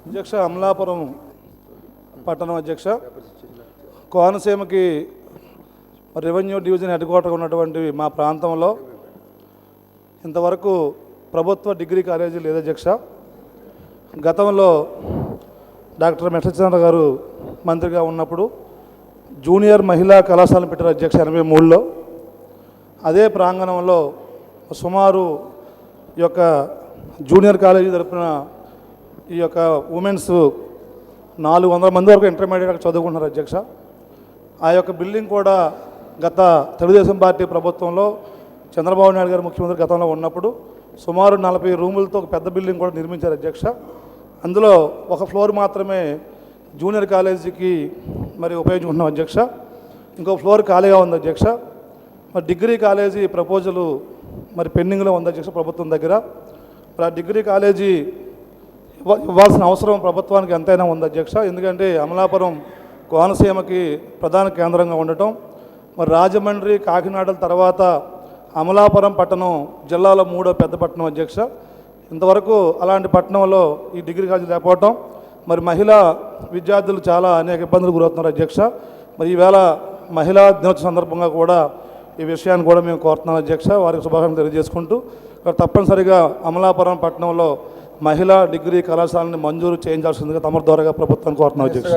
అధ్యక్ష, అమలాపురం పట్టణం అధ్యక్ష, కోనసీమకి రెవెన్యూ డివిజన్ హెడ్ క్వార్టర్ ఉన్నటువంటి మా ప్రాంతంలో ఇంతవరకు ప్రభుత్వ డిగ్రీ కాలేజీ లేదు అధ్యక్ష. గతంలో డాక్టర్ మెట్లచంద్ర గారు మంత్రిగా ఉన్నప్పుడు జూనియర్ మహిళా కళాశాలను పెట్టారు అధ్యక్ష 83లో. అదే ప్రాంగణంలో సుమారు ఈ యొక్క జూనియర్ కాలేజీ తరపున ఈ యొక్క ఉమెన్స్ 400 మంది వరకు ఇంటర్మీడియట్ చదువుకుంటున్నారు అధ్యక్ష. ఆ యొక్క బిల్డింగ్ కూడా గత తెలుగుదేశం పార్టీ ప్రభుత్వంలో చంద్రబాబు నాయుడు గారు ముఖ్యమంత్రి గతంలో ఉన్నప్పుడు సుమారు 40 రూములతో ఒక పెద్ద బిల్డింగ్ కూడా నిర్మించారు అధ్యక్ష. అందులో ఒక ఫ్లోర్ మాత్రమే జూనియర్ కాలేజీకి మరి ఉపయోగించుకుంటున్నాం అధ్యక్ష. ఇంకో ఫ్లోర్ ఖాళీగా ఉంది అధ్యక్ష. మరి డిగ్రీ కాలేజీ ప్రపోజలు మరి పెండింగ్లో ఉంది అధ్యక్ష ప్రభుత్వం దగ్గర. మరి ఆ డిగ్రీ కాలేజీ ఇవ్వాల్సిన అవసరం ప్రభుత్వానికి ఎంతైనా ఉంది అధ్యక్ష. ఎందుకంటే అమలాపురం కోనసీమకి ప్రధాన కేంద్రంగా ఉండటం, మరి రాజమండ్రి కాకినాడల తర్వాత అమలాపురం పట్టణం జిల్లాలో 3వ పెద్ద పట్టణం అధ్యక్ష. ఇంతవరకు అలాంటి పట్టణంలో ఈ డిగ్రీ కాలేజీ లేకపోవటం, మరి మహిళా విద్యార్థులు చాలా అనేక ఇబ్బందులు గురవుతున్నారు అధ్యక్ష. మరి ఈవేళ మహిళా దినోత్సవం సందర్భంగా కూడా ఈ విషయాన్ని కూడా మేము కోరుతున్నాం అధ్యక్ష. వారికి శుభాకాంక్షలు తెలియజేసుకుంటూ తప్పనిసరిగా అమలాపురం పట్టణంలో మహిళా డిగ్రీ కళాశాలని మంజూరు చేయించాల్సిందిగా తమ ద్వారా ప్రభుత్వాన్ని కోరుతున్నాం అధ్యక్ష.